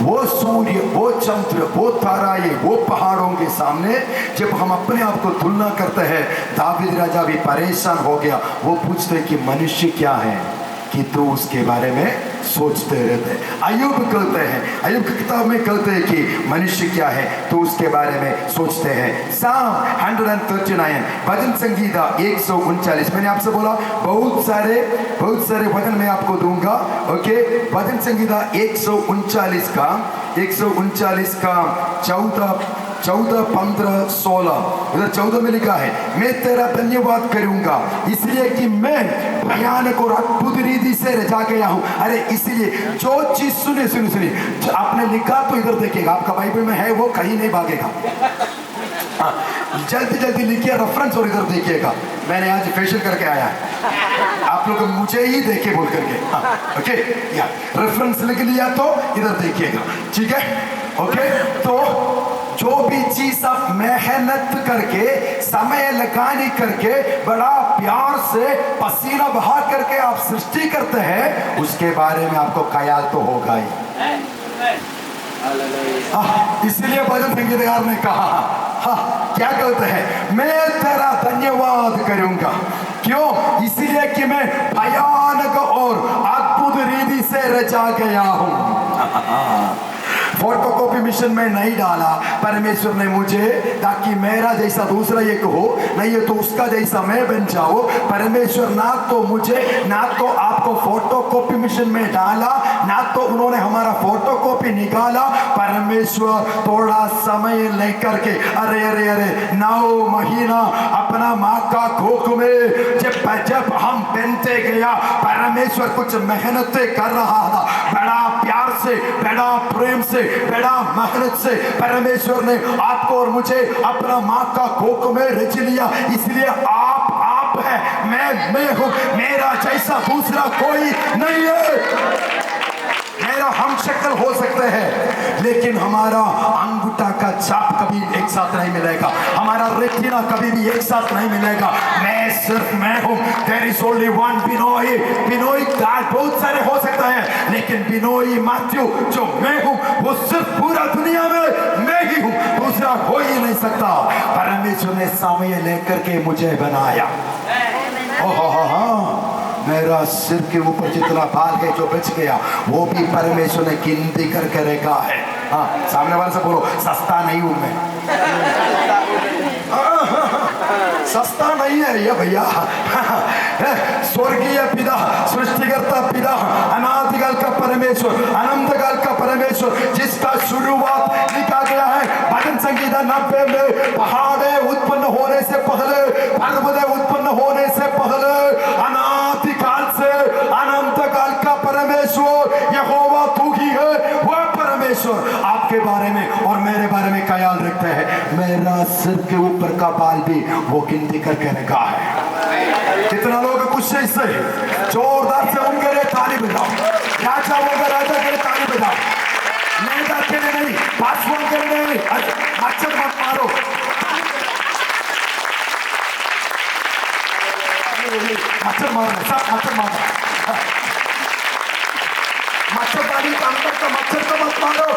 वो सूर्य, वो चंद्र, वो ताराएं, वो पहाड़ों के सामने जब हम अपने आप को तुलना करते हैं, दाऊद राजा भी परेशान हो गया। वो पूछते कि मनुष्य क्या है कि तू उसके बारे में सोचते रहते। अय्यूब कहते हैं, अय्यूब की किताब में कहते हैं कि मनुष्य क्या है तो उसके बारे में सोचते हैं। Psalm 139, भजन संगीता 139। मैंने आपसे बोला बहुत सारे भजन मैं आपको दूंगा। ओके, भजन संगीता 139 का 14, 15, 16। उधर 14 में लिखा है, मैं तेरा धन्यवाद करूंगा इसलिए कि मैं भयानक और अद्भुत रीति से रचा गया हूं। अरे इसलिए जो चीज सुने आपने लिखा तो इधर देखिएगा, आपका बाइबल में है वो कहीं नहीं भागेगा। जल्दी लिखिए रेफरेंस और इधर देखिएगा। मैंने आज फेशियल करके आया है, आप लोग मुझे ही देखे बोल करके। ओके, या रेफरेंस लिख लिया तो इधर देखिएगा, ठीक है। ओके, तो जो भी चीज आप मेहनत करके, समय लगाने करके, बड़ा प्यार से पसीना बहा करके आप सृष्टि करते हैं, उसके बारे में आपको ख्याल तो होगा ही। इसलिए भजन संगीतकार ने कहा, क्या कहते हैं, मैं तेरा धन्यवाद करूंगा। क्यों? इसलिए कि मैं भयानक और अद्भुत रीति से रचा गया हूं। फोटोकॉपी मिशन में नहीं डाला परमेश्वर ने मुझे, ताकि मेरा जैसा दूसरा एक हो, नहीं है तो उसका जैसा मैं बन जाऊं। परमेश्वर ना तो मुझे ना तो आपको फोटोकॉपी मिशन में डाला, ना तो उन्होंने हमारा फोटोकॉपी निकाला। परमेश्वर थोड़ा समय लेकर के, अरे 9 महीना अपना माँ का कोख में जब हम पहनते गया, परमेश्वर कुछ मेहनत कर रहा था, बड़ा प्यार से, बड़ा प्रेम से, बड़ा मेहनत से परमेश्वर ने आपको और मुझे अपना माँ का कोख में रच लिया। इसलिए आप है, मैं हूं, मेरा जैसा दूसरा कोई नहीं है। मेरा हम शक्ल हो सकते हैं, लेकिन हमारा अंगूठा का छाप कभी एक साथ नहीं मिलेगा, हमारा रेटिना कभी भी एक साथ नहीं मिलेगा। मैं हूं। There is only one बिनोई बहुत सारे हो सकता है, लेकिन बिनोई मैथ्यू जो मैं हूं, वो सिर्फ पूरा दुनिया में मैं ही हूं, दूसरा हो ही नहीं सकता। परमेश्वर ने समय लेकर के मुझे बनाया। मेरा सिर के ऊपर जितना बाल है जो बच गया, वो भी परमेश्वर ने गिनती करके रखा है। सामने वाले से बोलो, सस्ता नहीं हूं मैं। सस्ता नहीं है ये भैया। स्वर्गीय पिता, सृष्टिकर्ता पिता, अनादिकाल का परमेश्वर, अनंतकाल का परमेश्वर, जिसका शुरुआत लिखा गया है भजन संगीता 90 में, पहाड़े उत्पन्न होने से पहले, पर्वत उत्पन्न होने से पहले, अनादिकाल से अनंतकाल का परमेश्वर यहोवा तू ही है। वह परमेश्वर आपके बारे में और मेरे बारे में ख्याल रखते हैं। मेरा सिर के ऊपर का बाल भी वो गिनती करके रखा है। कितना लोग कुछ से जोरदार से उनके लिए ताली बजाओ, राजा होगा राजा के लिए ताली बजाओ, नेता के लिए नहीं, पासवान के लिए नहीं। मच्छर मत मारो, मच्छर मारना, सब मच्छर मारना, मच्छरदानी काम करता, मच्छर को मत मारो।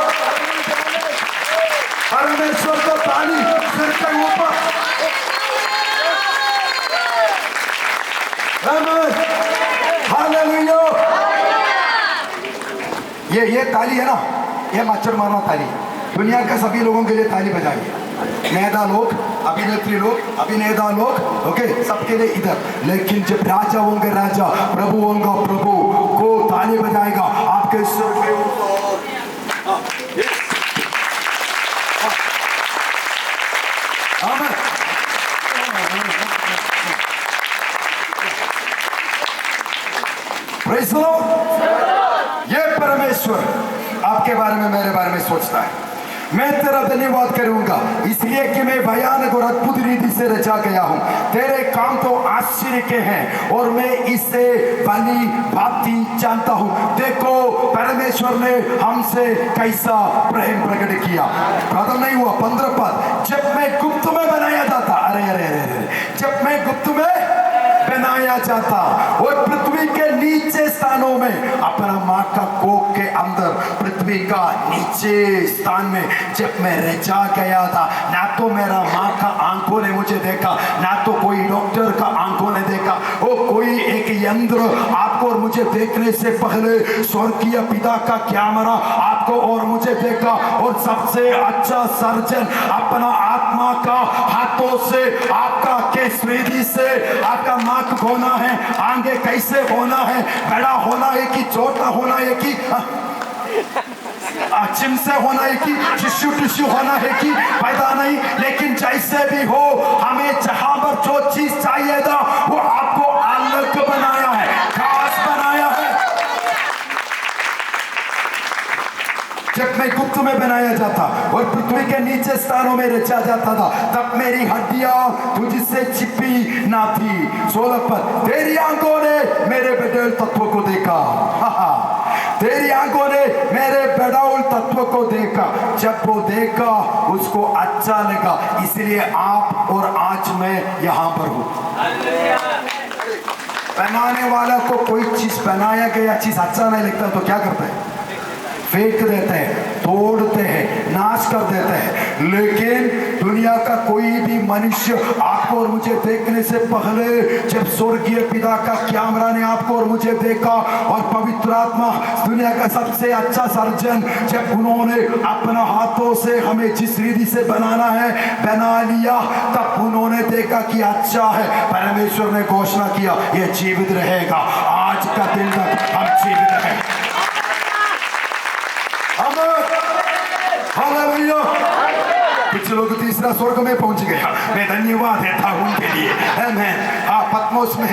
परमेश्वर को ताली सिर के ऊपर। हालेलुया। ये ताली है ना, ये मच्छर मारना ताली। दुनिया के सभी लोगों के लिए ताली बजाइए, नेता लोग, अभिनेत्री लोग, अभिनेता लोग, ओके, सबके लिए इधर। लेकिन जब राजा होंगे राजा, प्रभु होंगे प्रभु को ताली बजाएगा आपके सिर के ऊपर। Praise the Lord. ये परमेश्वर आपके बारे में, मेरे बारे में सोचता है। मैं तेरा धन्यवाद करूंगा इसलिए कि मैं भयानक और अद्भुत रीति से रचा गया हूं। तेरे काम तो आश्चर्य के हैं और मैं इससे भली भांति जानता हूं। देखो परमेश्वर ने हमसे कैसा प्रेम प्रकट किया। खत्म नहीं हुआ, 15 पद। जब मैं गुप्त में बनाया जाता, अरे जब मैं गुप्त में बनाया जाता और पृथ्वी के नीचे स्थान स्थानों में अपना माँ का कोख के अंदर पृथ्वी का नीचे स्थान में जब मैं रचा गया था, ना तो मेरा माँ का आंखों ने मुझे देखा, ना तो कोई डॉक्टर का आंखों ने देखा, वो कोई एक यंत्र आपको और मुझे देखने से पहले स्वर्गीय पिता का कैमरा आपको और मुझे देखा, और सबसे अच्छा सर्जन अपना आत्मा का हाथों से आपका केसवेदी से आपका नाक होना है, आगे कैसे होना है, बड़ा होना है कि छोटा होना है कि चिम से होना है कि टिश्यू होना है कि पैदा नहीं, लेकिन जैसे भी हो हमें जहां पर जो चीज चाहिए था वो आपको अलग बनाया है, खास बनाया है। जब मैं गुप्त में बनाया जाता और पृथ्वी के नीचे स्थानों में रचा जाता था, तब मेरी हड्डियां तुझसे छिपी ना थी। 16 पर तेरी आंखों ने मेरे बेडौल तत्व को देखा, तेरी आंखों ने मेरे बेडौल तत्व को देखा, जब वो देखा उसको अच्छा लगा, इसलिए आप और आज मैं यहाँ पर हूँ। बनाने वाला को कोई चीज बनाया गया चीज अच्छा नहीं लगता तो क्या करता है? फेंक देते हैं, तोड़ते हैं, नाश कर देते हैं। लेकिन दुनिया का कोई भी मनुष्य आपको और मुझे देखने से पहले जब स्वर्गीय पिता का कैमरा ने आपको और मुझे देखा और पवित्र आत्मा दुनिया का सबसे अच्छा सर्जन जब उन्होंने अपना हाथों से हमें जिस रीति से बनाना है बना लिया, तब उन्होंने देखा कि अच्छा है। परमेश्वर ने घोषणा किया यह जीवित रहेगा, आज का दिन तक हम जीवित रहेंगे। हालेलुया। कुछ लोग तीसरा स्वर्ग में पहुंच गया, मैं धन्यवाद देता हूं उनके लिए। आमीन। पत्मोस में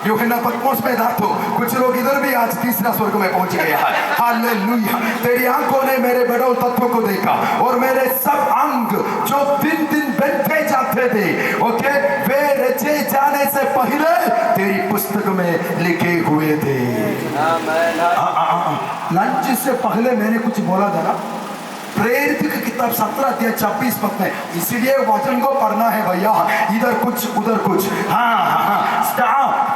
यूहन्ना पत्मोस में था तो कुछ लोग इधर भी आज तीसरा स्वर्ग में पहुंच गया है। हालेलुया। तेरी आंखों ने मेरे बेडौल तत्व को देखा और मेरे सब अंग जो दिन दिन बनते जाते थे, ओके, वे रचे जाने से पहले तेरी पुस्तक में लिखे हुए थे। लंच से पहले मैंने कुछ बोला था ना, प्रेरित की किताब 17 अध्याय 26 पद में, इसीलिए वचन को पढ़ना है भैया, इधर कुछ उधर कुछ।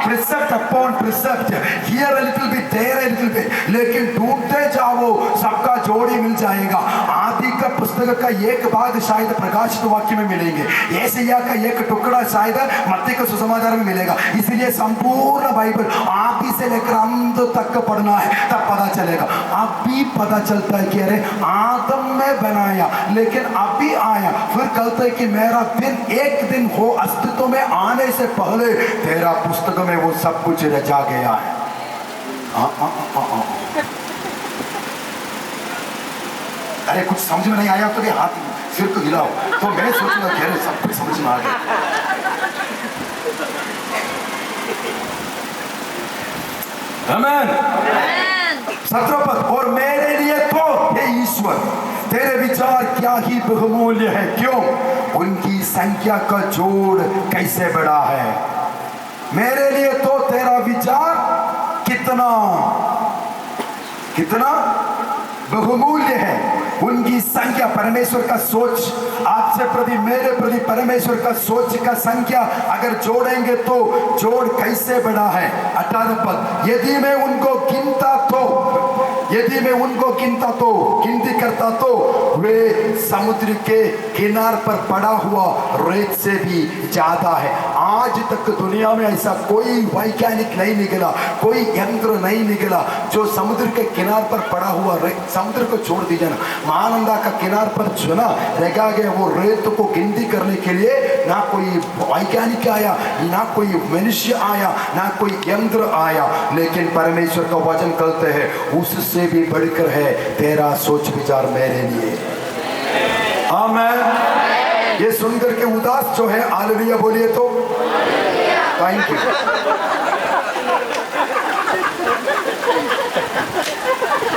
Precept upon precept, here a little bit there a little bit, लेकिन ढूंढते जाओ सबका जोड़ी मिल जाएगा। आदि का पुस्तक का एक भाग शायद प्रकाशित वाक्य में मिलेंगे, यशायाह का एक टुकड़ा शायद मत्ती के सुसमाचार में मिलेगा। इसलिए संपूर्ण बाइबल आदि से लेकर अंत तक पढ़ना है, तब पता चलेगा। अभी पता चलता है कि अरे आदम में बनाया, लेकिन अभी आया, फिर कहते हैं कि मेरा दिन एक दिन हो अस्तित्व में आने से पहले तेरा पुस्तक में वो सब कुछ रचा गया है। अरे कुछ समझ में नहीं आया तो भी हाथ सिर को हिलाओ, तो मैं सोचूंगा कि अरे सब कुछ समझ में आ गया। आमीन। 17 पद, और मेरे लिए तो हे ईश्वर तेरे विचार क्या ही बहुमूल्य है, क्यों उनकी संख्या का जोड़ कैसे बड़ा है। मेरे लिए तो तेरा विचार कितना कितना बहुमूल्य है, उनकी संख्या। परमेश्वर का सोच आपसे प्रति मेरे प्रति परमेश्वर का सोच का संख्या अगर जोड़ेंगे तो जोड़ कैसे बड़ा है। 18 पद, यदि मैं उनको गिनता तो गिनती करता तो वे समुद्र के किनार पर पड़ा हुआ रेत से भी ज्यादा है। आज तक दुनिया में ऐसा कोई वैज्ञानिक नहीं निकला, कोई यंत्र नहीं निकला जो समुद्र के किनार पर पड़ा हुआ रेत, समुद्र को छोड़ दीजिए ना, महानंदा का किनार पर जो ना रखा गया वो रेत को गिनती करने के लिए ना कोई वैज्ञानिक आया, ना कोई मनुष्य आया, ना कोई यंत्र आया, लेकिन परमेश्वर का वचन कहते हैं उससे भी बढ़कर है तेरा सोच विचार मेरे लिए। आमीन। ये सुनकर के उदास जो है हालेलुया बोलिए तो। Thank you.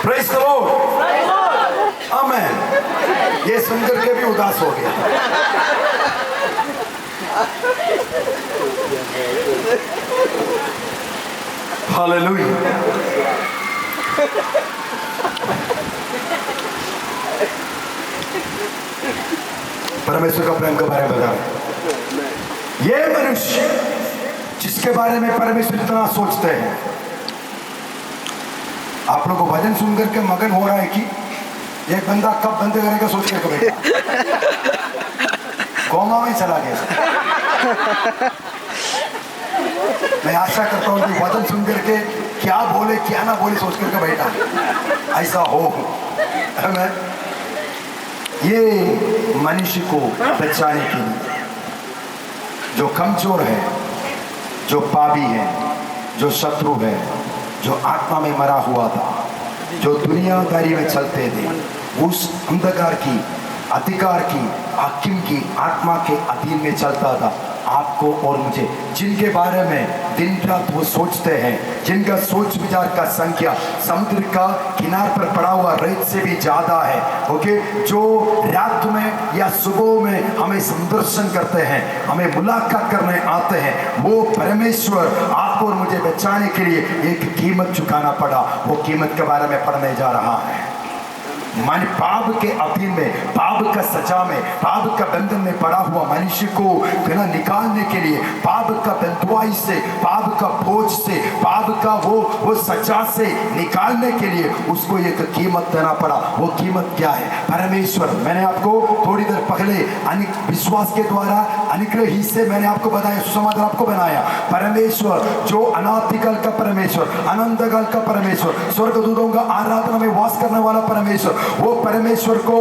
Praise the Lord. आमीन। ये सुनकर के भी उदास हो गया। हालेलुया। परमेश्वर का प्रेम के बारे में बता, ये मनुष्य जिसके बारे में परमेश्वर इतना सोचते हैं, आप लोग को भजन सुन करके मगन हो रहा है कि एक बंदा कब बंद करेगा सोच के बैठा, कोमा में चला गया। मैं आशा करता हूँ कि भजन सुन करके क्या बोले क्या ना बोले सोच करके बैठा, ऐसा हो। ये मनुष्य को बचाने के लिए जो कमजोर है, जो पापी है, जो शत्रु है, जो आत्मा में मरा हुआ था, जो दुनियादारी में चलते थे, उस अंधकार की, अधिकार की, हाकिम की आत्मा के अधीन में चलता था, आपको और मुझे, जिनके बारे में दिन रात वो सोचते हैं, जिनका सोच विचार का संख्या समुद्र का किनार पर पड़ा हुआ रेत से भी ज्यादा है। ओके, जो रात में या सुबह में हमें संदर्शन करते हैं, हमें मुलाकात करने आते हैं, वो परमेश्वर आपको और मुझे बचाने के लिए एक कीमत चुकाना पड़ा। वो कीमत के बारे में पढ़ने जा रहा है। मन पाप के अधीन में, पाप का सजा में, पाप का बंधन में पड़ा हुआ मनुष्य को निकालने के लिए, पाप का बंधुआई से, पाप का बोझ से, पाप का वो सजा से निकालने के लिए उसको एक कीमत देना पड़ा। वो कीमत क्या है? परमेश्वर। मैंने आपको थोड़ी देर पहले विश्वास के द्वारा अनुग्रह ही से मैंने आपको बताया, सुसमाचार आपको बनाया। परमेश्वर जो अनादिकाल का परमेश्वर, अनंतकाल का परमेश्वर, स्वर्गदूतों का आराधना में वास करने वाला परमेश्वर, वो परमेश्वर को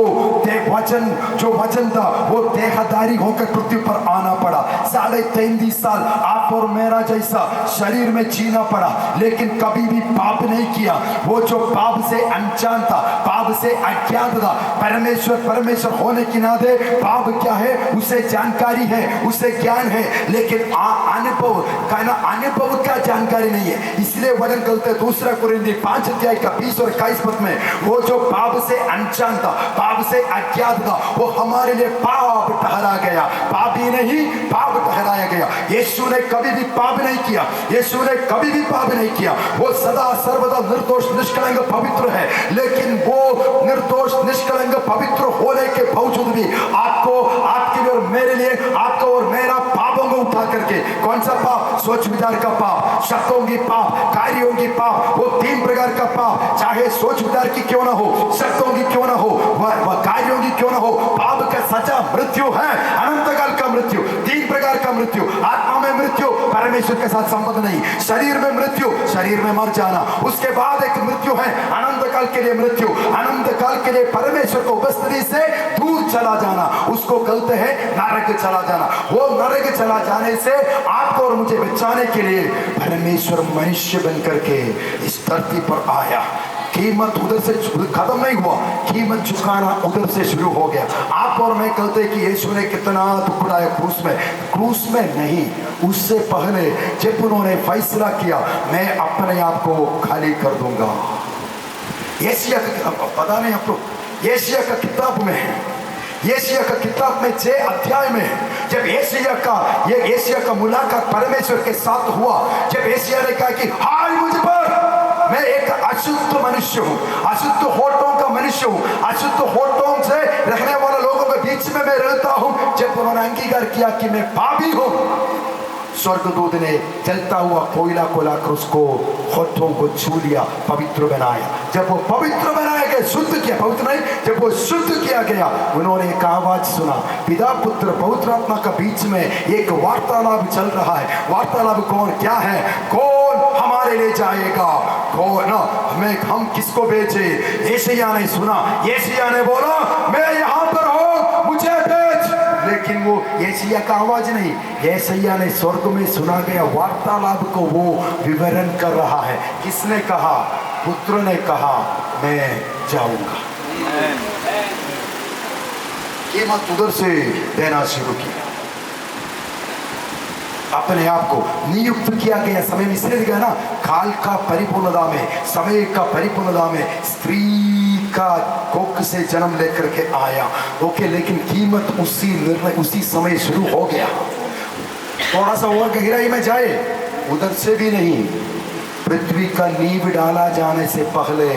वचन, जो वचन था, वो देहधारी होकर पृथ्वी पर आना पड़ा। 33.5 साल आप और मेरा जैसा शरीर में जीना पड़ा, लेकिन कभी भी पाप नहीं किया। वो जो पाप से अनजान था, पाप से अज्ञात था, परमेश्वर होने के नाते पाप क्या है उसे जानकारी है, उसे ज्ञान है, लेकिन अनुभव का जानकारी नहीं है। इसलिए वचन कहते 2 कुरिन्थी 5 अध्याय का 20 और 21 पद में, वो जो पाप से अनजान था, पाप से अज्ञात था, वो हमारे लिए पाप ठहरा गया। पापी नहीं, पाप ठहराया गया। यीशु ने कभी भी पाप नहीं किया, यीशु ने कभी भी पाप नहीं किया। वो सदा सर्वदा निर्दोष निष्कलंक पवित्र है, लेकिन वो निर्दोष निष्कलंक पवित्र होने के बावजूद भी आपको, आपके लिए और मेरे लिए, आपको और मेरा पापों को उठा करके, कौन सा पाप? सोच विचार का पाप, शब्दों की पाप, कार्यों की पाप, वो 3 प्रकार का पाप, चाहे सोच विचार की क्यों ना हो, शब्दों की क्यों ना हो, कार्यों की क्यों ना हो, पाप का सजा मृत्यु है, अनंतकाल का मृत्यु, 3 प्रकार का मृत्यु। आत्मा में मृत्यु, परमेश्वर के साथ संबंध नहीं। शरीर में मृत्यु, शरीर में मर जाना। उसके बाद एक मृत्यु है अनंतकाल के लिए मृत्यु, अनंतकाल के लिए परमेश्वर को उपस्थिति से दूर चला जाना, उसको कहते हैं नरक चला जाना। वो नरक चला जाने से आपको और मुझे बचाने के लिए परमेश्वर मनुष्य बन करके इस धरती पर आया। कीमत उधर से खत्म नहीं हुआ, कीमत चुकाना उधर से शुरू हो गया। आप और मैं कहते हैं कि यीशु ने कितना दुखड़ाया क्रूस में नहीं, उससे पहले जब उन्होंने फैसला किया मैं अपने आप को खाली कर दूंगा। यशायाह का, पता नहीं आपको, यशायाह का किताब में है, यशायाह का किताब में 6 अध्याय में, जब यशायाह का मुलाकात परमेश्वर के साथ हुआ, जब यशायाह ने कहा कि हाय मुझ पर, मैं एक अशुद्ध मनुष्य हूँ, अशुद्ध होठों का मनुष्य हूँ, अशुद्ध होठों से रहने वाले लोगों के बीच में मैं रहता हूँ। जब उन्होंने अंगीकार किया कि मैं पापी हूँ, स्वर्गदूत ने जलता हुआ कोयला को लाकर उसको होठों को छू लिया, पवित्र बनाया। जब वो पवित्र बनाया गया, शुद्ध किया, पवित्र नहीं, जब वो शुद्ध किया गया, उन्होंने एक आवाज सुना, पिता पुत्र पवित्र आत्मा का बीच में एक वार्तालाप चल रहा है। वार्तालाप कौन, क्या है? कौन हमारे ले जाएगा, कौन, हम किसको भेजे? यशायाह ने सुना, यशायाह ने बोला मैं यहाँ पर हूँ, मुझे भेज। लेकिन वो यशायाह का आवाज नहीं, यशायाह ने स्वर्ग में सुना गया वार्तालाप को वो विवरण कर रहा है। किसने कहा? पुत्र ने कहा मैं जाऊंगा। कीमत उधर से देना शुरू किया, अपने आप को नियुक्त किया गया। समय में इसलिए लिखा ना, काल का परिपूर्णता में, समय का परिपूर्णता में स्त्री का कोख से जन्म लेकर के आया। ओके, लेकिन कीमत उसी समय शुरू हो गया। थोड़ा सा और गहराई में जाए, उधर से भी नहीं, पृथ्वी का नींव डाला जाने से पहले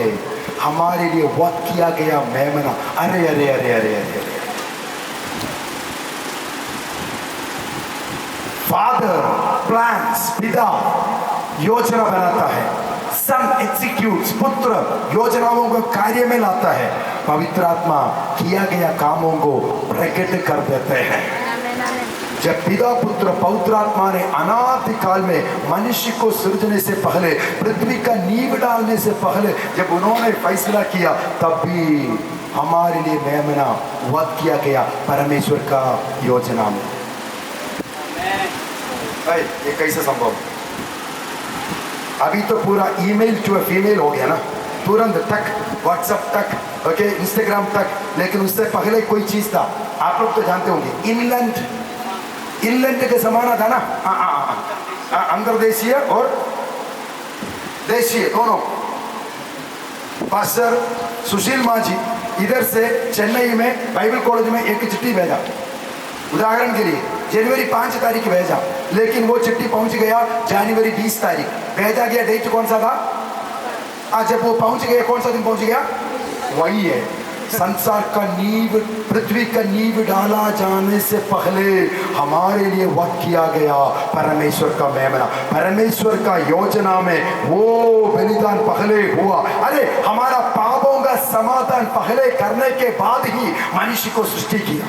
हमारे लिए वध किया गया मेमना। अरे अरे अरे अरे अरे, फादर प्लान्स, पिता योजना बनाता है, सन एग्जीक्यूट्स, पुत्र योजनाओं को कार्य में लाता है, पवित्र आत्मा किया गया कामों को प्रकट कर देते हैं। जब पिता पुत्र पवित्र आत्मा ने अनादि काल में मनुष्य को सृजने से पहले, पृथ्वी का नींव डालने से पहले जब उन्होंने फैसला किया, तब भी हमारे लिए मेमना वध किया गया परमेश्वर का योजना में। ये कैसे संभव? अभी तो पूरा ईमेल टू फीमेल हो गया ना, तुरंत तक, व्हाट्सएप तक, ओके, इंस्टाग्राम तक। लेकिन उससे पहले कोई चीज था, आप लोग तो जानते होंगे, इनलैंड के जमाना था ना, अंतर्देशीय और देशीय दोनों। पास्टर सुशील माझी इधर से चेन्नई में बाइबल कॉलेज में एक चिट्ठी भेजा, उदाहरण के लिए जनवरी 5 तारीख भेजा, लेकिन वो चिट्ठी पहुंच गया जनवरी 20 तारीख। भेजा गया डेट कौन सा था? आज जब वो पहुंच गया, कौन सा दिन पहुंच गया? वही है, संसार का नींव, पृथ्वी का नींव डाला जाने से पहले हमारे लिए वध किया गया परमेश्वर का मेमना। परमेश्वर का योजना में वो बलिदान पहले हुआ। अरे हमारा पापों का समाधान पहले करने के बाद ही मनुष्य को सृष्टि किया।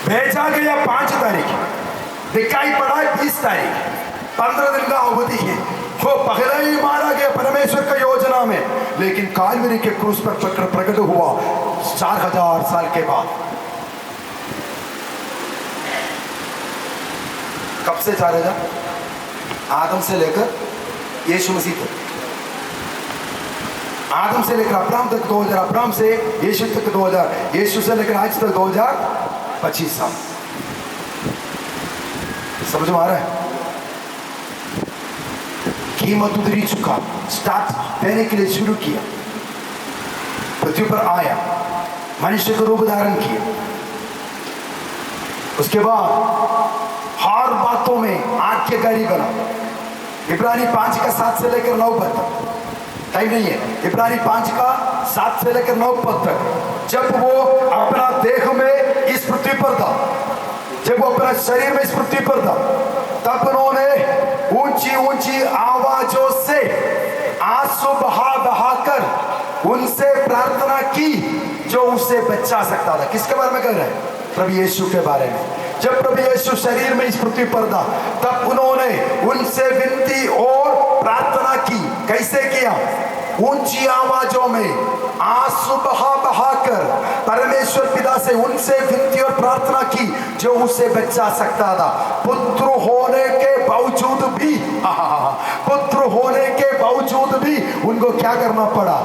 भेजा गया 5 तारीख, दिखाई पड़ा 20 तारीख, 15 दिन का अवधि है। वो पहले ही मारा गया परमेश्वर का योजना में, लेकिन कालवरी के क्रूस पर प्रकट हुआ 4000 साल के बाद। कब से 4000? आदम से लेकर यीशु मसीह तक, आदम से लेकर अब्राहम तक 2000, अब्राहम से यीशु तक 2000, यीशु से लेकर आज तक 2025 साल। समझ में आ रहा है? कीमत उतरी चुका, स्टार्ट देने के लिए शुरू किया, पृथ्वी पर आया, मनुष्य को रूप धारण किया। उसके बाद हर बातों में आज्ञाकारी बना। इब्रानी 5 का 7 से लेकर 9 पद तक, टाइम नहीं है, इब्रानी 5 का 7 से लेकर 9 पद तक, जब वो अपना देह में इस पृथ्वी पर था, जब वो अपना शरीर में इस पृथ्वी पर था, तब उन्होंने ऊंची ऊंची आवाजों से आंसू बहाकर उनसे प्रार्थना की जो उसे बचा सकता था। किसके बारे में कह रहे हैं? प्रभु यीशु के बारे में। जब प्रभु यीशु शरीर में इस पृथ्वी पर था, तब उन्होंने उनसे विनती और प्रार्थना की। कैसे किया? ऊंची आवाजों में आंसू बहाकर परमेश्वर पिता से उनसे विनती और प्रार्थना की जो उसे बचा सकता था। पुत्र होने के बावजूद भी, पुत्र होने के बावजूद भी उनको क्या करना पड़ा?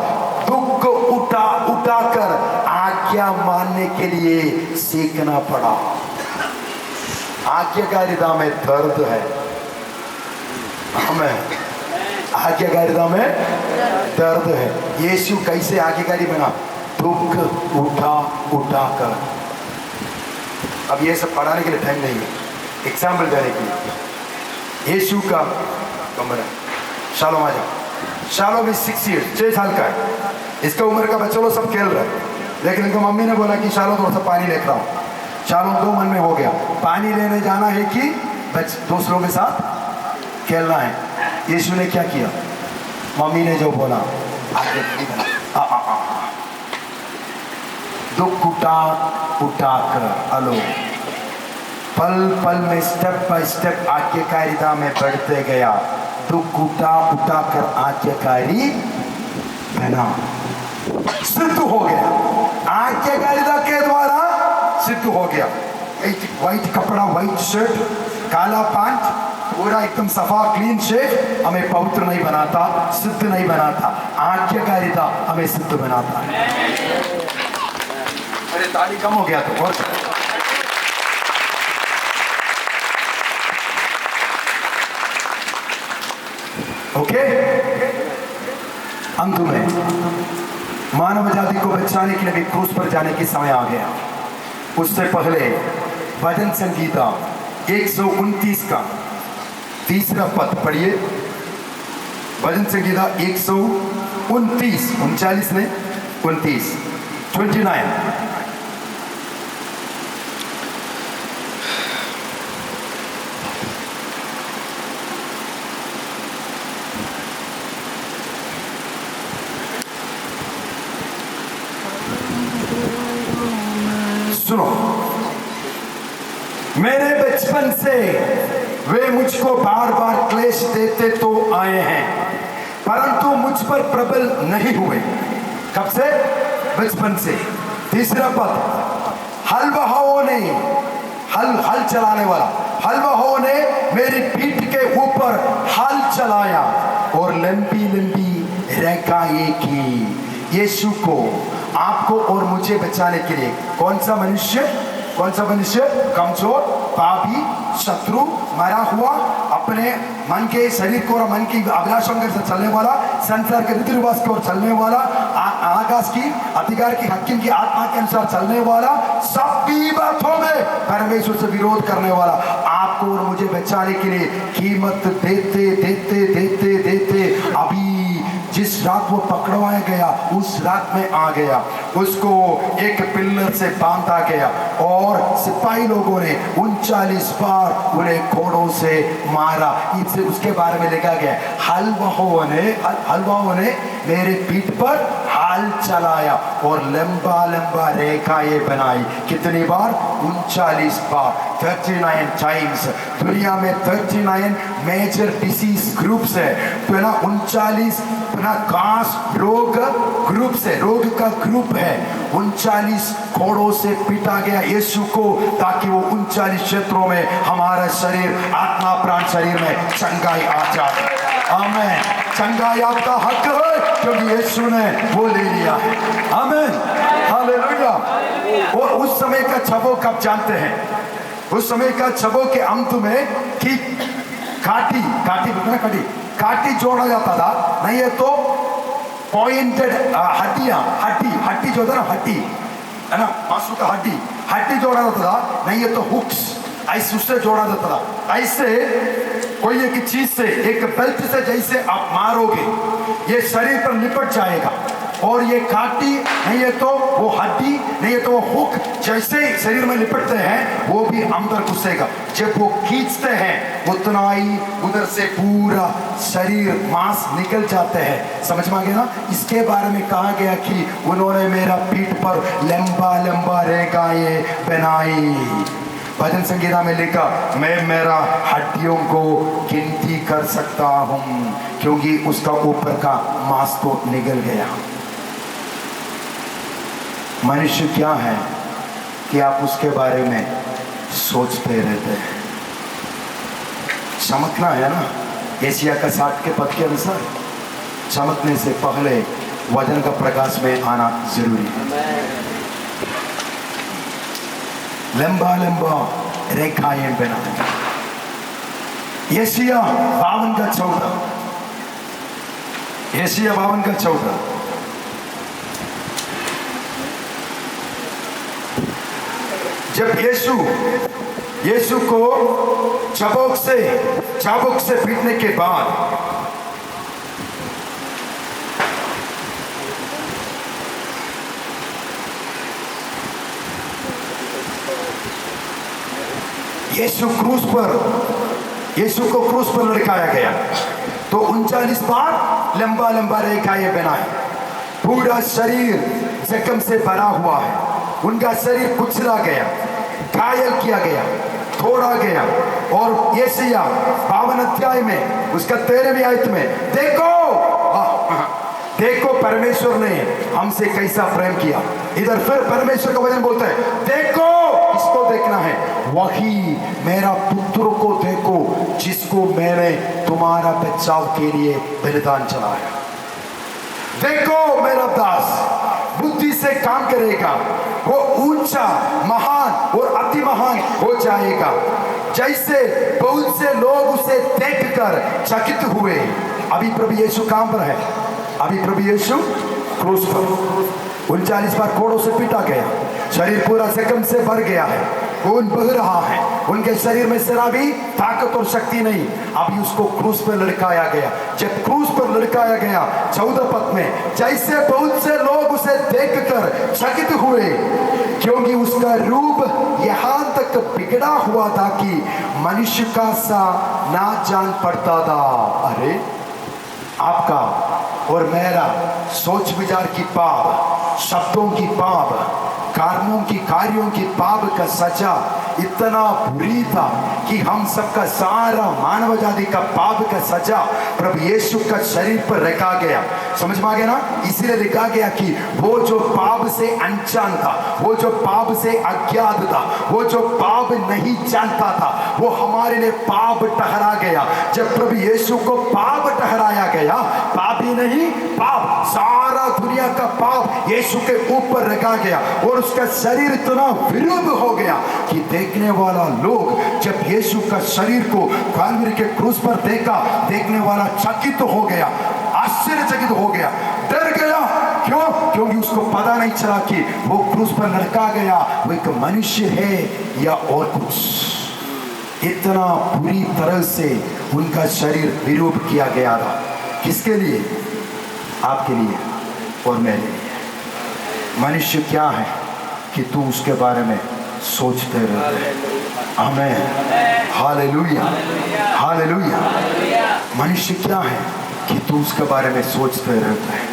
दुख उठा कर आज्ञा मानने के लिए सीखना पड़ा। आज्ञाकारिता में दर्द है, हमें आज्ञाकारिता में दर्द है। यीशु कैसे आज्ञाकारी बना? दुख उठा कर। अब ये सब पढ़ाने के लिए टाइम नहीं है, एग्जाम्पल देने के लिए। यीशु का कमरा, शालोम आ जाओ। शालोम भी 6 years, 6 साल का है। इसका उम्र का बच्चा लोग सब खेल रहे हैं, लेकिन इनका मम्मी ने बोला कि शालोम थोड़ा सा पानी लेकर आओ। शालोम 2 मन में हो गया, पानी लेने जाना है कि दूसरों के साथ खेलना है। यीशु ने क्या किया? मम्मी ने जो बोला आगे दुख उठा कर अलो, पल पल में स्टेप बाय स्टेप आज्ञाकारिता में बढ़ते गया। दुख उठा कर आज्ञाकारी बना, सिद्ध हो गया। आज्ञाकारिता के द्वारा सिद्ध हो गया। व्हाइट कपड़ा, व्हाइट शर्ट, काला पैंट, पूरा एकदम सफा क्लीन शेव हमें पवित्र नहीं बनाता, सिद्ध नहीं बनाता। आज्ञाकारिता हमें सिद्ध बनाता है। अरे ताली कम हो गया तो और ओके। अंत में मानव जाति को बचाने के लिए भी क्रूस पर जाने की समय आ गया। उससे पहले भजन संगीता 129 का 3रा पद पढ़िए। भजन संगीता 129, 39 ने 29, सुनो, मेरे बचपन से वे मुझको बार बार क्लेश देते तो आए हैं, परंतु मुझ पर प्रबल नहीं हुए। कब से? बचपन से। तीसरा पद, हलवाहों ने, हल चलाने वाला, हलवाहों ने मेरी पीठ के ऊपर हल चलाया और लंबी लंबी रेखाएं की। यीशु को, आपको और मुझे बचाने के लिए कौन सा मनुष्य, कमजोर, पापी, शत्रु, मरा हुआ, अपने मन के, शरीर को और मन की अभिलाषों के साथ चलने वाला, संसार के रीति रिवाज की ओर चलने वाला, आकाश की अधिकार की हकीम की आत्मा के अनुसार चलने वाला, सभी बातों में परमेश्वर से विरोध करने वाला, आपको और मुझे बचाने के लिए कीमत देते देते देते देते अभी जिस रात वो पकड़वाया गया उस रात में आ गया, उसको एक पिल्लर से बांधा गया और सिपाही लोगों ने 39 बार उन्हें घोड़ों से मारा। इससे उसके बारे में लिखा गया, हलवाओं ने मेरे पीठ पर हाल चलाया और लंबा लंबा रेखाएं बनाई। कितनी बार? 39 बार, 39 टाइम्स। दुनिया में 39 मेजर डिसीज ग्रुप्स है, 39 घास रोग ग्रुप से, रोग का ग्रुप है। 39 घोड़ों से पीटा गया यीशु को, ताकि वो 39 क्षेत्रों में हमारा शरीर, आत्मा प्राण शरीर में चंगाई आ जाए। आमीन। चंगाई आपका हक है क्योंकि यीशु ने वो ले लिया है। आमीन, हालेलुया। और उस समय का छबोक आप जानते हैं, उस समय का छबोक के अंत में कि काटी जोड़ा जाता था, नहीं है तो पॉइंटेड हड्डी जो था ना, हड्डी है ना, मांसों का हड्डी जोड़ा जाता था, नहीं है तो हुक्स ऐसे उससे जोड़ा जाता था। ऐसे कोई एक चीज से, एक बेल्ट से जैसे आप मारोगे ये शरीर पर निपट जाएगा, और ये काटी नहीं है तो वो हड्डी, नहीं है तो वो हुक जैसे शरीर में लिपटते हैं वो भी अंदर घुसेगा। जब वो खींचते हैं उतना ही उधर से पूरा शरीर मांस निकल जाते हैं। समझ में आ गया ना? इसके बारे में कहा गया कि उन्होंने मेरा पीठ पर लंबा लंबा रेखाएं बनाई। भजन संगीता में लिखा, मैं मेरा हड्डियों को गिनती कर सकता हूं क्योंकि उसका ऊपर का मांस तो निकल गया। मनुष्य क्या है कि आप उसके बारे में सोचते रहते हैं। चमकना है ना, एशिया का 60 के पद के अनुसार चमकने से पहले वजन का प्रकाश में आना जरूरी है। लंबा लंबा रेखाएं बनाना। एशिया 52 का 14, एशिया 52 का 14। जब यीशु को चाबुक से पीटने के बाद यीशु को क्रूस पर लटकाया गया तो 39 बार लंबा लंबा रेखाएं बनाए। पूरा शरीर जख्म से भरा हुआ है, उनका शरीर कुचला गया, घायल किया गया, तोड़ा गया। और यशायाह 52 अध्याय में उसका 13वीं आयत में देखो परमेश्वर ने हमसे कैसा प्रेम किया। इधर फिर परमेश्वर का वचन बोलता है, देखो इसको देखना है, वही मेरा पुत्र को देखो जिसको मैंने तुम्हारा बचाव के लिए बलिदान चढ़ाया। देखो मेरा दास बुद्धि से काम करेगा, वो ऊंचा, महान और अति महान हो जाएगा। जैसे बहुत से लोग उसे देखकर चकित हुए। अभी प्रभु यीशु काम पर है, अभी प्रभु यीशु क्रूस पर 39 बार घोड़ों से पीटा गया, शरीर पूरा जख्म से भर गया है, खून बह रहा है, उनके शरीर में जरा भी ताकत और शक्ति नहीं। अभी उसको क्रूस पर लटकाया गया। जब क्रूस पर लटकाया गया 14 पद में, जैसे बहुत से लोग उसे देखकर चकित हुए क्योंकि उसका रूप यहां तक बिगड़ा हुआ था कि मनुष्य का सा ना जान पड़ता था। अरे आपका और मेरा सोच विचार की पाप, शब्दों की पाप, कारणों की कार्यों की पाप का सजा इतना बुरी था कि हम सबका सारा मानव जाति का पाप का सजा प्रभु यीशु का शरीर पर रखा गया। समझ में आ गया ना? इसीलिए लिखा गया कि वो जो पाप से अनजान था, वो जो पाप से अज्ञात था, वो जो पाप नहीं जानता था, वो हमारे लिए पाप ठहरा गया। जब प्रभु यीशु को पाप ठहराया गया, पाप ही नहीं, पाप सारा दुनिया का पाप यीशु के ऊपर रखा गया और उसका शरीर इतना विरूप हो गया कि देखने वाला लोग जब यीशु का शरीर को कालवरी के क्रूस पर देखा, देखने वाला चकित हो गया, आश्चर्यचकित हो गया, डर गया। क्यों? क्योंकि उसको पता नहीं चला कि वो क्रूस पर लटका गया वो एक मनुष्य है या और कुछ। इतना बुरी तरह से उनका शरीर विरूप किया गया था। किसके लिए? आपके लिए और मेरे लिए। मनुष्य क्या है कि तू उसके बारे में सोचते रहते हैं। आमीन, हालेलुया, हालेलुया। मनुष्य क्या है कि तू उसके बारे में सोचते रहता है।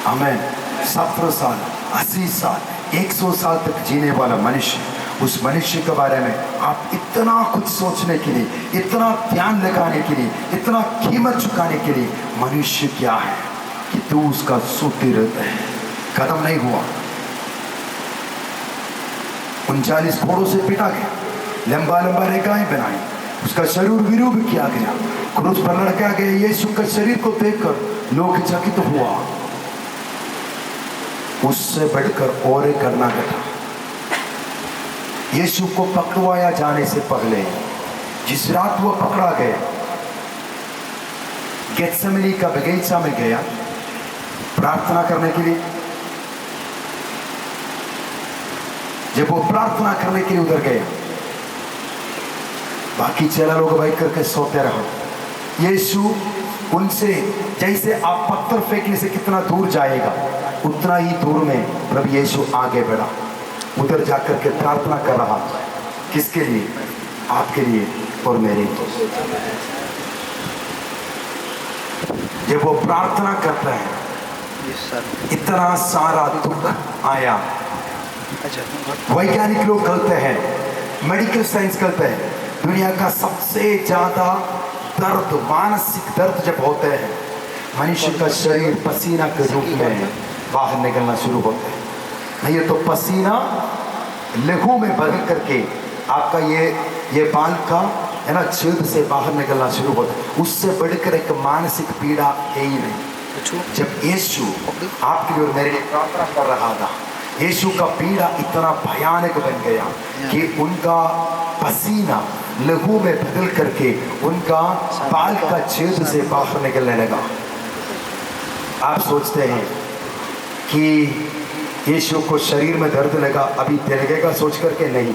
आमीन। 70 साल, 80 साल, 100 साल तक जीने वाला मनुष्य, उस मनुष्य के बारे में आप इतना कुछ सोचने के लिए, इतना ध्यान लगाने के लिए, इतना कीमत चुकाने के लिए, मनुष्य क्या है कि तू उसका सोते रहता है। खत्म नहीं हुआ। 39 घोड़ों से पीटा गया, लंबा लंबा रेखाएं बनाई, उसका शरीर विरूप किया गया, क्रूस पर लटका गया। यीशु का शरीर को देखकर लोग चकित हुआ। उससे बढ़कर और एक घटना घटा। यीशु को पकड़वाया जाने से पहले, जिस रात वो पकड़ा गया, गेत्सेमनी का बगीचा में गया प्रार्थना करने के लिए। जब वो प्रार्थना करने के लिए उधर गया, बाकी चेला लोग बैठ करके सोते रहा। यीशु उनसे, जैसे आप पत्थर फेंकने से कितना दूर जाएगा, उतना ही दूर में प्रभु यीशु आगे बढ़ा, उधर जाकर के प्रार्थना कर रहा। किसके लिए? आपके लिए और मेरे लिए। जब वो प्रार्थना करता है, इतना सारा दुख आया। वैज्ञानिक लोग कहते हैं, मेडिकल साइंस कहते हैं, दुनिया का सबसे ज्यादा दर्द, मानसिक दर्द जब होते हैं, मनुष्य का शरीर पसीना के रूप में बाहर निकलना शुरू होता है। नहीं तो पसीना लहू में बदल करके आपका ये बाल का है ना, छेद से बाहर निकलना शुरू होता है। उससे बढ़कर एक मानसिक पीड़ा है ही नहीं। जब यीशु आपके लिए और मेरे लिए प्रार्थना कर रहा था, यीशु का पीड़ा इतना भयानक बन गया कि उनका पसीना लहू में बदल करके उनका बाल का छेद से बाहर निकलने लगा। आप सोचते हैं कि यीशु को शरीर में दर्द लगा, अभी लगेगा सोच करके? नहीं।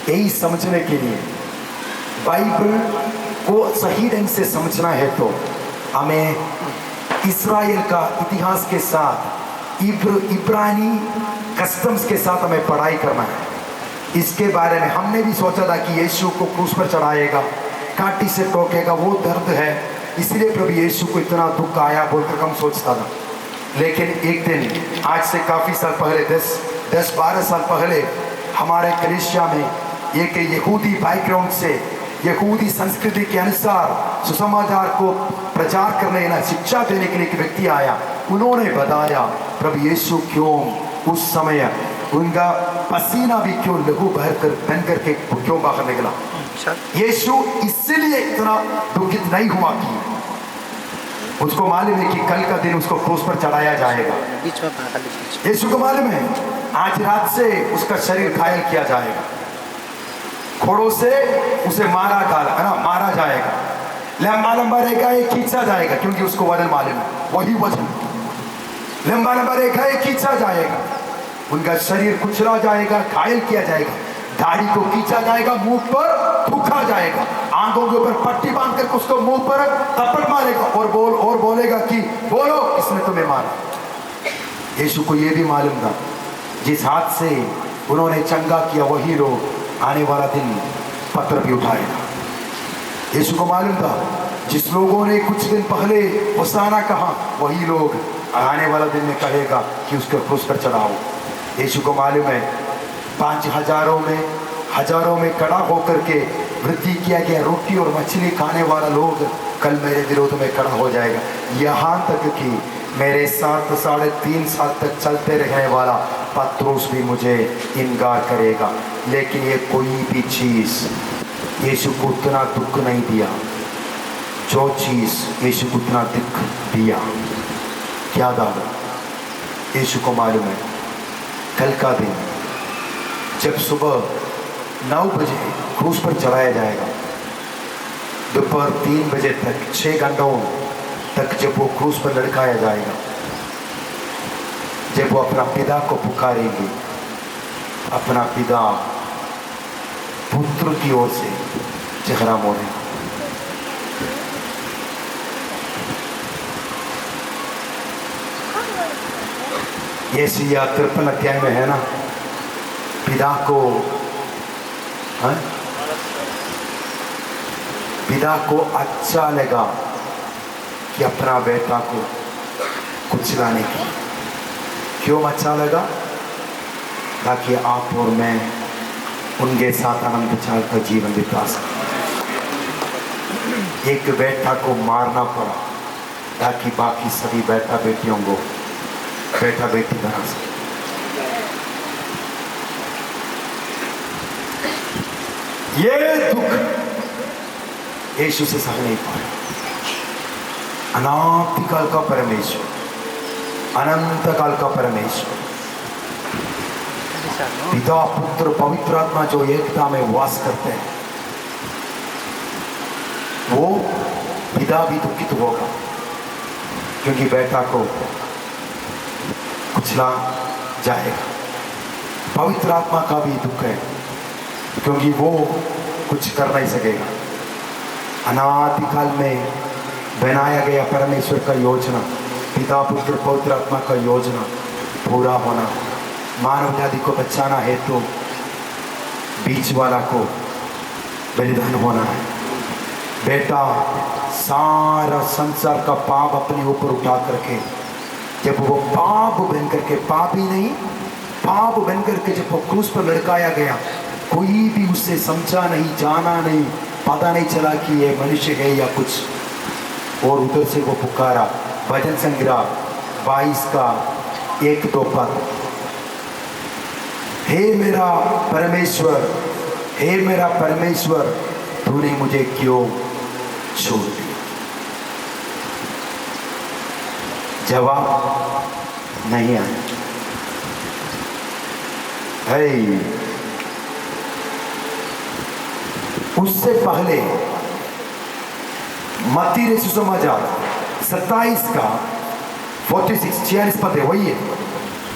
यही समझने के लिए, बाइबल को सही ढंग से समझना है तो हमें इस्राएल का इतिहास के साथ, इब्रानी कस्टम्स के साथ हमें पढ़ाई करना है। इसके बारे में हमने भी सोचा था कि यीशु को क्रूस पर चढ़ाएगा, कांटी से टोकेगा, वो दर्द है, इसलिए प्रभु यीशु को इतना दुख आया बोलकर हम सोचता था। लेकिन एक दिन, आज से काफ़ी साल पहले, 10-12 साल पहले, हमारे कलीसिया में एक यहूदी बैकग्राउंड से, यहूदी संस्कृति के अनुसार सुसमाचार को प्रचार करने, ना शिक्षा देने के लिए एक व्यक्ति आया। उन्होंने बताया प्रभु यीशु क्यों उस समय उनका पसीना भी क्यों लहू बन करके क्यों बाहर निकला। यीशु इसलिए इतना दुखित नहीं हुआ कि उसको मालूम है कि कल का दिन उसको क्रूस पर चढ़ाया जाएगा। यीशु को मालूम है आज रात से उसका शरीर घायल किया जाएगा, घोड़ों से उसे मारा जाएगा, लंबा लंबा रेखा खींचा जाएगा, क्योंकि उसको वजन मालूम है, वही वजन लंबा लंबा रेखा खींचा जाएगा, उनका शरीर कुचला जाएगा, घायल किया जाएगा, दाढ़ी को खींचा जाएगा, मुंह पर थूका जाएगा, आंखों के ऊपर पट्टी बांध कर उसको मुंह पर थप्पड़ मारेगा और बोलेगा कि बोलो किसने तुम्हें मारा। यीशु को यह भी मालूम था जिस हाथ से उन्होंने चंगा किया वही लोग आने वाला दिन पत्थर भी उठाएगा। यीशु को मालूम था जिस लोगों ने कुछ दिन पहले होशाना कहा वही लोग आने वाला दिन में कहेगा कि उसके क्रूस पर चढ़ाओ। यीशु को मालूम है 5,000 में खड़ा होकर के वृद्धि किया गया रोटी और मछली खाने वाला लोग कल मेरे विरोध में खड़ा हो जाएगा। यहाँ तक कि मेरे साथ 3.5 साल तक चलते रहने वाला पत्रोस भी मुझे इनकार करेगा। लेकिन ये कोई भी चीज़ यीशु को उतना दुख नहीं दिया जो चीज़ यीशु को उतना दुख दिया। क्या दादा? यीशु को मालूम है कल का दिन जब सुबह 9 बजे क्रूस पर चढ़ाया जाएगा, दोपहर 3 बजे तक 6 घंटों तक जब वो क्रूस पर लटकाया जाएगा, जब वो अपना पिता को पुकारेंगे, अपना पिता पुत्र की ओर से चेहरा मोड़ेगा। ये सिया 53 अध्याय में है ना, पिता को पिता को अच्छा लगा कि अपना बेटा को कुचलाने की। क्यों अच्छा लगा? ताकि आप और मैं उनके साथ आनंद चाल का जीवन बिता सकें। एक बेटा को मारना पड़ा ताकि बाकी सभी बेटा बेटियों को बेटा बेटी बना सके। ये दुख यीशु से सह नहीं पाया। अनादिकाल का परमेश्वर, अनंत काल का परमेश्वर, पिता पुत्र पवित्र आत्मा जो एकता में वास करते हैं, वो पिता भी दुखित होगा क्योंकि बेटा को कुचला जाएगा। पवित्र आत्मा का भी दुख है क्योंकि वो कुछ कर नहीं सकेगा। अनादिकाल में बनाया गया परमेश्वर का योजना, पिता पुत्र पवित्र आत्मा का योजना पूरा होना, मानव जाति को बचाना है तो बीच वाला को बलिदान होना है। बेटा सारा संसार का पाप अपने ऊपर उठा करके, जब वो पाप बन करके, पाप ही नहीं पाप बन करके जब वो क्रूस पर लटकाया गया, कोई भी उससे समझा नहीं, जाना नहीं, पता नहीं चला कि ये मनुष्य है या कुछ। और उधर से वो पुकारा, भजन संग्रह 22 का 1-2 पद, हे मेरा परमेश्वर, हे मेरा परमेश्वर, तूने मुझे क्यों छोड़ दिया? जवाब नहीं आया। उससे पहले मत्ती रे सुसमाचार 27 का 46 पद है, वही है,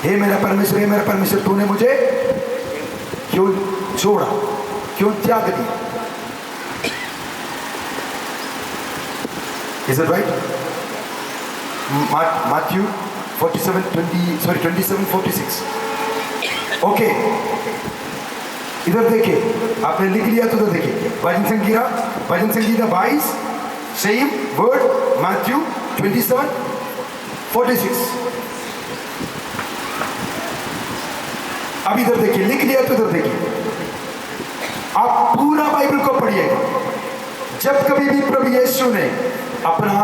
हे मेरा परमेश्वर, हे मेरा परमेश्वर, तूने मुझे क्यों छोड़ा, क्यों त्याग दिया? Is it right? Matthew 27:46। Okay, इधर देखिए, आपने लिख लिया तो इधर देखिए, भजन संगीता 22, सेम वर्ड, मैथ्यू 27:46। अब इधर देखिए, लिख लिया तो इधर देखिए, आप पूरा बाइबल को पढ़िएगा। जब कभी भी प्रभु यीशु ने अपना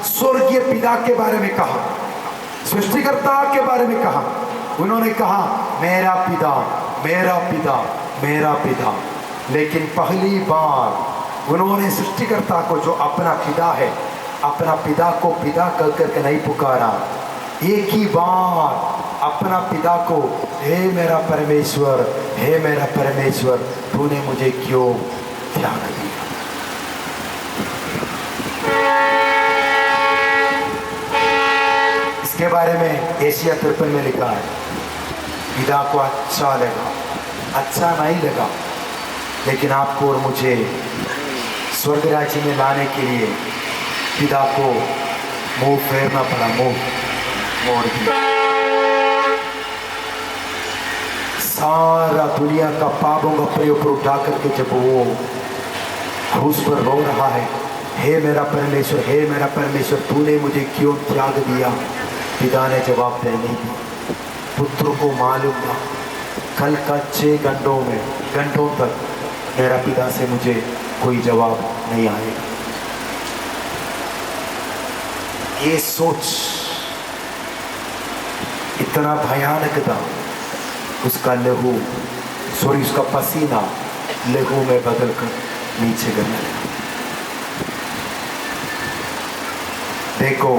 स्वर्गीय पिता के बारे में कहा, सृष्टिकर्ता के बारे में कहा, उन्होंने कहा मेरा पिता, मेरा पिता, मेरा पिता। लेकिन पहली बार उन्होंने सृष्टिकर्ता को, जो अपना पिता है, अपना पिता को पिता कह करके नहीं पुकारा। एक ही बार अपना पिता को, हे मेरा परमेश्वर, हे मेरा परमेश्वर, तूने मुझे क्यों त्याग दिया? इसके बारे में एशिया 53 में लिखा है, पिता को अच्छा लगा, अच्छा नहीं लगा, लेकिन आपको और मुझे स्वर्ग राज्य में लाने के लिए पिता को मुंह फेरना पड़ा, मुंह मोड़ दिया। सारा दुनिया का पापों अपने ऊपर उठा करके जब वो क्रूस पर रो रहा है, हे मेरा परमेश्वर, हे मेरा परमेश्वर, तूने मुझे क्यों त्याग दिया? पिता ने जवाब दे नहीं दिया। पुत्र को मालूम था कल का 6 घंटों तक मेरा पिता से मुझे कोई जवाब नहीं आएगा। ये सोच इतना भयानक था, उसका लहू सॉरी उसका पसीना लहू में बदल कर नीचे गिरने लगा। देखो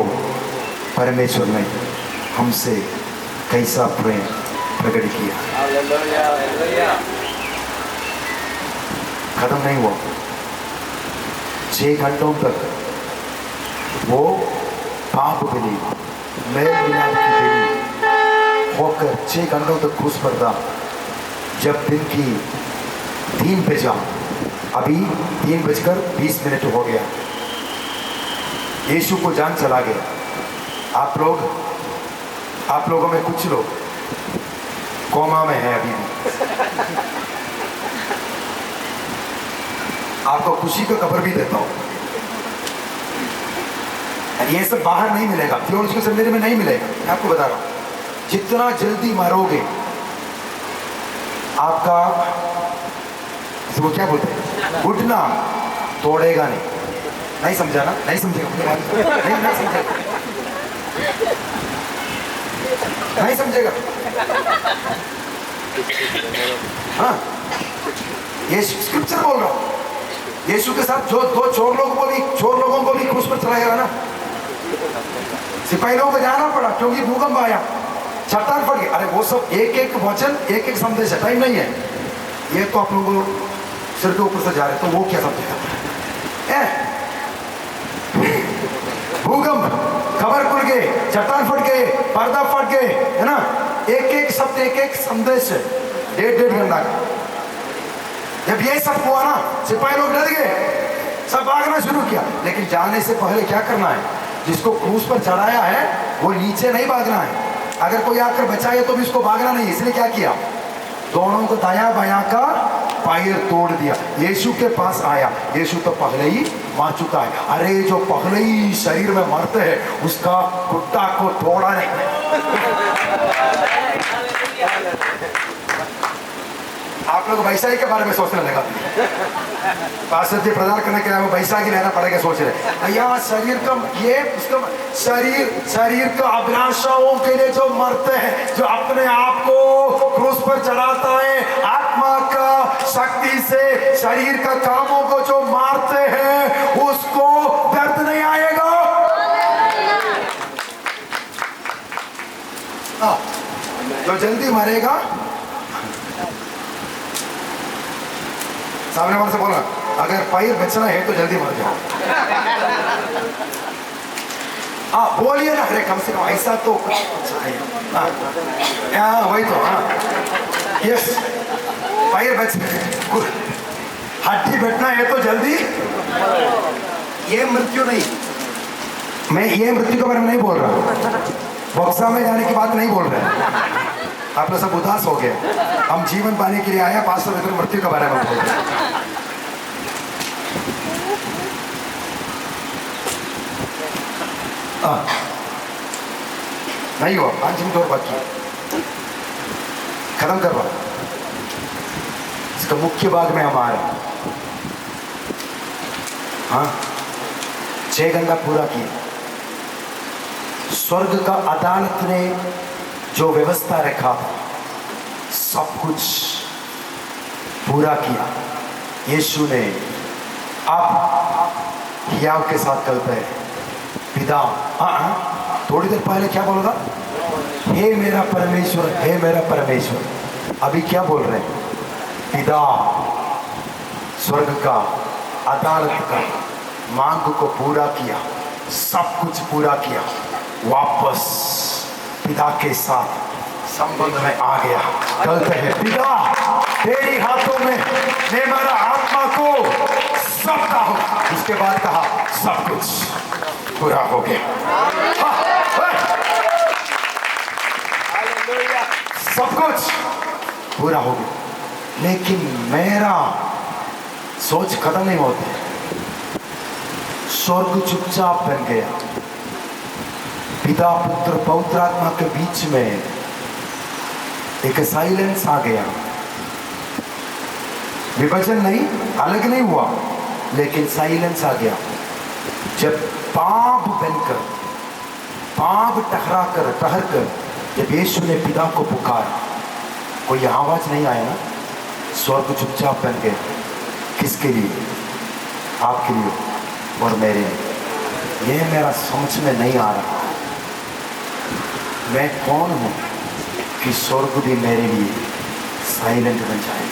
परमेश्वर ने हमसे कैसा प्रेम प्रकट किया। खत्म नहीं हुआ, 6 घंटों तक वो पाप बनी मेल मिलाप की बेड़ी होकर 6 घंटों तक क्रूस पर था। जब दिन की 3 बजा, अभी 3:20 हो गया, यीशु को जान चला गया। आप लोगों में कुछ लोग कोमा में है अभी भी। आपको खुशी का खबर भी देता हूं, ये सब बाहर नहीं मिलेगा, थियोलॉजिकल सेमिनरी में नहीं मिलेगा। मैं आपको बता रहा हूं, जितना जल्दी मरोगे आपका वो क्या बोलते हैं घुटना तोड़ेगा नहीं समझा ना? नहीं समझेगा नहीं समझेगा नहीं समझेगा। हाँ, ये स्क्रिप्चर बोल रहा हूं। यीशु के साथ जो 2 चोर लोगों को भी क्रूस पर चलाया गया ना, सिपाहियों को जाना पड़ा क्योंकि भूकंप आया, चट्टान फट गई। अरे वो सब एक वचन एक संदेश है, टाइम नहीं है। ये तो आप लोगों को सिर के ऊपर से जा रहे, तो वो क्या समझेगा? भूकंप, खबर खुल गए, चट्टान फट गए, पर्दा फट गए, है ना? एक शब्द एक संदेश है, 1.5 घंटा का। जब ये सब हुआ ना, सिपाही लोग डर गए, सब भागना शुरू किया। लेकिन जाने से पहले क्या करना है? जिसको क्रूस पर चढ़ाया है वो नीचे नहीं भागना है। अगर कोई आकर बचाए तो भी उसको भागना नहीं। इसलिए क्या किया? दोनों को दाया बाया का पैर तोड़ दिया। यीशु के पास आया, यीशु तो पहले ही मर चुका है। अरे जो पहले ही शरीर में मरते हैं उसका कुत्ता को तोड़ा नहीं। आप लोग वैशाली के बारे में सोचने लगा, पास्टर जी प्रदान करने के लिए वैशाली लेना पड़ेगा सोच रहे भैया। शरीर का ये उसका शरीर का अभिलाषाओं के लिए जो मरते हैं, जो अपने आप को क्रूस पर चढ़ाता है, आत्मा का शक्ति से शरीर का कामों को जो मारते हैं, उसको दर्द नहीं आएगा। जो जल्दी मरेगा, सामने वाले से बोला अगर पैर बचना है तो जल्दी मर जाओ। बोलिए ना, अरे कम से कम ऐसा तो वही तो। यस, पैर बच, हड्डी बैठना है तो जल्दी। ये मृत्यु नहीं, मैं ये मृत्यु के बारे में नहीं बोल रहा, बक्सा में जाने की बात नहीं बोल रहे। आप लोग सब उदास हो गए। हम जीवन पाने के लिए आया, पास्टर मित्र मृत्यु के बारे में बोल रहे हैं। नहीं हुआ, 5 मिनट और बाकी, खत्म करवा। इसका मुख्य भाग में हमारा 6 घंटा पूरा किया। स्वर्ग का अदालत ने जो व्यवस्था रखा सब कुछ पूरा किया यीशु ने। अब हियाव के साथ कहते हैं पिता। थोड़ी देर पहले क्या बोल रहा? हे मेरा परमेश्वर, हे मेरा परमेश्वर। अभी क्या बोल रहे हैं? पिता। स्वर्ग का अदालत का मांग को पूरा किया, सब कुछ पूरा किया, वापस पिता के साथ संबंध में आ गया। कहते हैं पिता तेरी हाथों में मैं मेरा आत्मा को सौंपता हूं। उसके बाद कहा सब कुछ पूरा हो गया। सब कुछ पूरा हो गया। लेकिन मेरा सोच खत्म नहीं होती। स्वर्ग चुपचाप बन गया। पिता पुत्र पवित्र आत्मा के बीच में एक साइलेंस आ गया। विभाजन नहीं, अलग नहीं हुआ, लेकिन साइलेंस आ गया। जब पाप बनकर, पाप ठहर कर जब यीशु ने पिता को पुकारा, कोई आवाज नहीं आया ना, स्वर्ग चुपचाप बन गए। किसके लिए? आपके लिए और मेरे लिए। यह मेरा समझ में नहीं आ रहा, मैं कौन हूं कि स्वर्ग भी मेरे लिए साइलेंट बन जाए।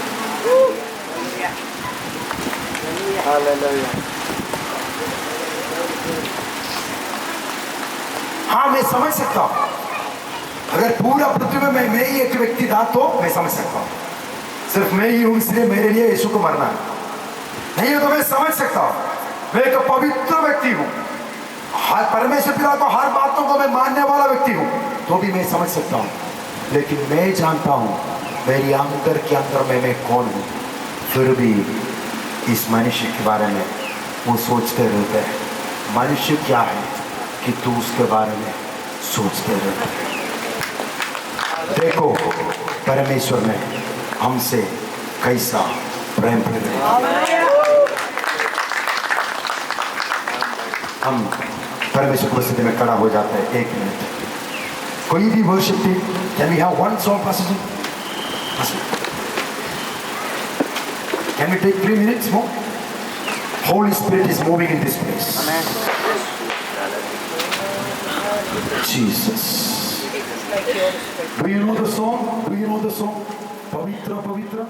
हाँ, मैं समझ सकता हूं, अगर पूरा पृथ्वी में मैं ही एक व्यक्ति था तो मैं समझ सकता हूं। सिर्फ मैं ही हूं इसलिए मेरे लिए यीशु को मरना है, नहीं है तो मैं समझ सकता हूं। मैं एक पवित्र व्यक्ति हूं, हर परमेश्वर पिता को हर बातों को मैं मानने वाला व्यक्ति हूं, तो भी मैं समझ सकता हूं। लेकिन मैं जानता हूं मेरी अंदर के अंदर में मैं कौन हूं। फिर भी इस मनुष्य के बारे में वो सोचते रहते हैं, मनुष्य क्या है कि तू उसके बारे में सोचते रहते हैं। देखो परमेश्वर ने हमसे कैसा प्रेम कर रहे हैं। हम परमेश्वर की स्थिति में खड़ा हो जाते हैं। 1 मिनट, कोई भी worship team, can we have one song pass? Can we take 3 minutes more? Holy Spirit is moving in this place. Jesus. Do you know the song? Do you know the song? Pavitra, Pavitra.